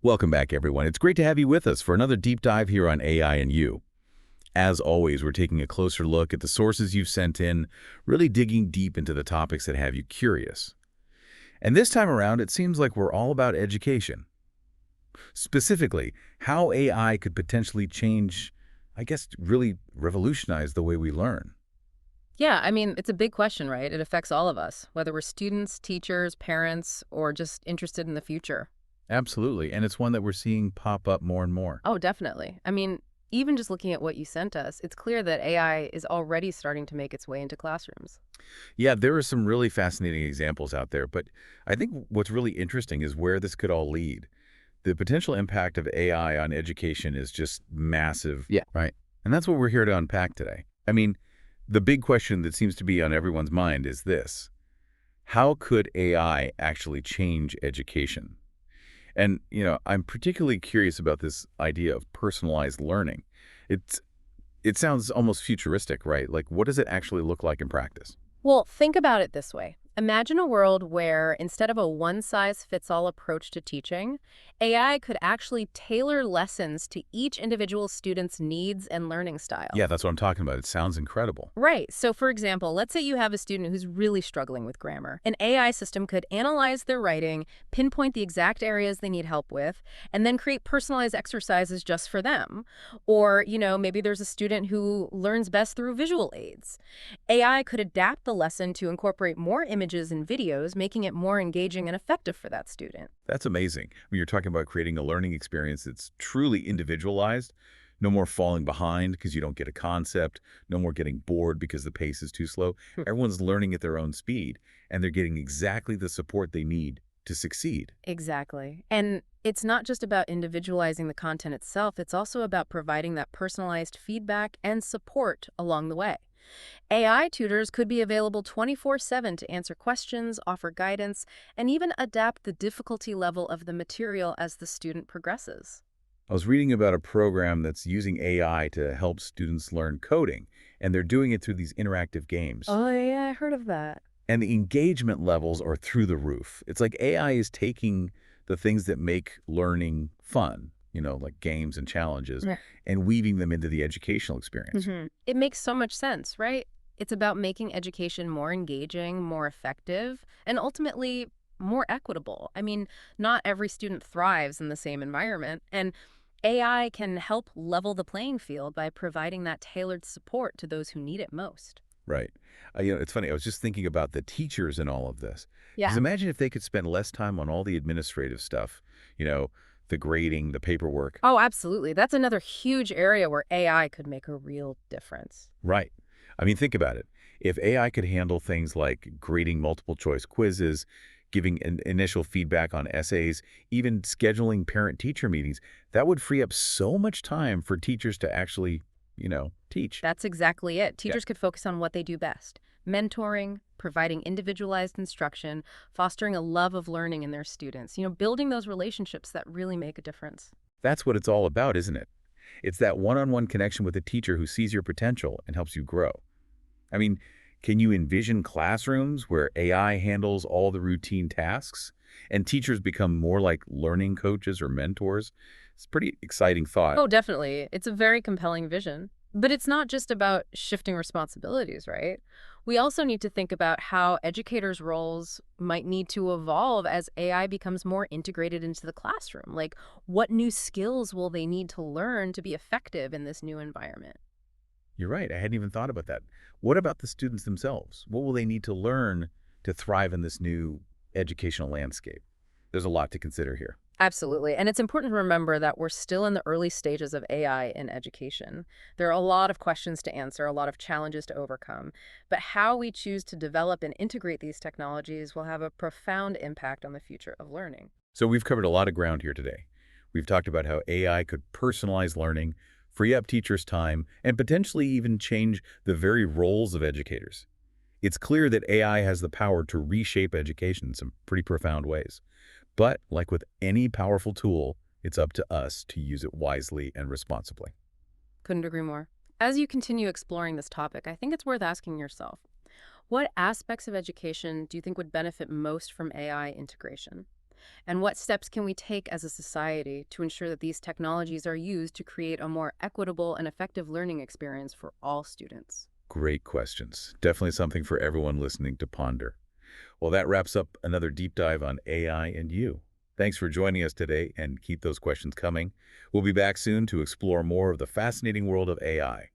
Welcome back, everyone. It's great to have you with us for another deep dive here on AI and you. As always, we're taking a closer look at the sources you've sent in, really digging deep into the topics that have you curious. And this time around, it seems like we're all about education. Specifically, how AI could potentially change, really revolutionize the way we learn. Yeah, I mean, it's a big question, right? It affects all of us, whether we're students, teachers, parents, or just interested in the future. Absolutely, and it's one that we're seeing pop up more and more. Oh, definitely. I mean, even just looking at what you sent us, it's clear that AI is already starting to make its way into classrooms. Yeah, there are some really fascinating examples out there, but I think what's really interesting is where this could all lead. The potential impact of AI on education is just massive, Yeah. right? And that's what we're here to unpack today. I mean, the big question that seems to be on everyone's mind is this: how could AI actually change education? And, I'm particularly curious about this idea of personalized learning. It's it sounds almost futuristic, right? Like, what does it actually look like in practice? Well, think about it this way. Imagine a world where instead of a one-size-fits-all approach to teaching, AI could actually tailor lessons to each individual student's needs and learning style. Yeah, that's what I'm talking about. It sounds incredible. Right. So, for example, let's say you have a student who's really struggling with grammar. An AI system could analyze their writing, pinpoint the exact areas they need help with, and then create personalized exercises just for them. Or, maybe there's a student who learns best through visual aids. AI could adapt the lesson to incorporate more images and videos, making it more engaging and effective for that student. That's amazing. When you're talking about creating a learning experience that's truly individualized, no more falling behind because you don't get a concept, no more getting bored because the pace is too slow. Everyone's learning at their own speed, and they're getting exactly the support they need to succeed. Exactly. And it's not just about individualizing the content itself, it's also about providing that personalized feedback and support along the way. AI tutors could be available 24/7 to answer questions, offer guidance, and even adapt the difficulty level of the material as the student progresses. I was reading about a program that's using AI to help students learn coding, and they're doing it through these interactive games. Oh, yeah, I heard of that. And the engagement levels are through the roof. It's like AI is taking the things that make learning fun, like games and challenges, Yeah. and weaving them into the educational experience. It makes so much sense, right? It's about making education more engaging, more effective, and ultimately more equitable. I mean, not every student thrives in the same environment, and AI can help level the playing field by providing that tailored support to those who need it most. Right. It's funny. I was just thinking about the teachers in all of this. Because Yeah. imagine if they could spend less time on all the administrative stuff, you know, the grading, the paperwork. Oh, absolutely. That's another huge area where AI could make a real difference. Right. I mean, think about it. If AI could handle things like grading multiple choice quizzes, giving initial feedback on essays, even scheduling parent-teacher meetings, that would free up so much time for teachers to actually, teach. That's exactly it. Yeah. Teachers could focus on what they do best: mentoring, providing individualized instruction, fostering a love of learning in their students, building those relationships that really make a difference. That's what it's all about, isn't it? It's that one-on-one connection with a teacher who sees your potential and helps you grow. I mean, can you envision classrooms where AI handles all the routine tasks and teachers become more like learning coaches or mentors? It's a pretty exciting thought. Oh, definitely. It's a very compelling vision. But it's not just about shifting responsibilities, right? We also need to think about how educators' roles might need to evolve as AI becomes more integrated into the classroom. Like, what new skills will they need to learn to be effective in this new environment? You're right. I hadn't even thought about that. What about the students themselves? What will they need to learn to thrive in this new educational landscape? There's a lot to consider here. Absolutely. And it's important to remember that we're still in the early stages of AI in education. There are a lot of questions to answer, a lot of challenges to overcome. But how we choose to develop and integrate these technologies will have a profound impact on the future of learning. So we've covered a lot of ground here today. We've talked about how AI could personalize learning, free up teachers' time, and potentially even change the very roles of educators. It's clear that AI has the power to reshape education in some pretty profound ways. But like with any powerful tool, it's up to us to use it wisely and responsibly. Couldn't agree more. As you continue exploring this topic, I think it's worth asking yourself, what aspects of education do you think would benefit most from AI integration? And what steps can we take as a society to ensure that these technologies are used to create a more equitable and effective learning experience for all students? Great questions. Definitely something for everyone listening to ponder. Well, that wraps up another deep dive on AI and you. Thanks for joining us today, and keep those questions coming. We'll be back soon to explore more of the fascinating world of AI.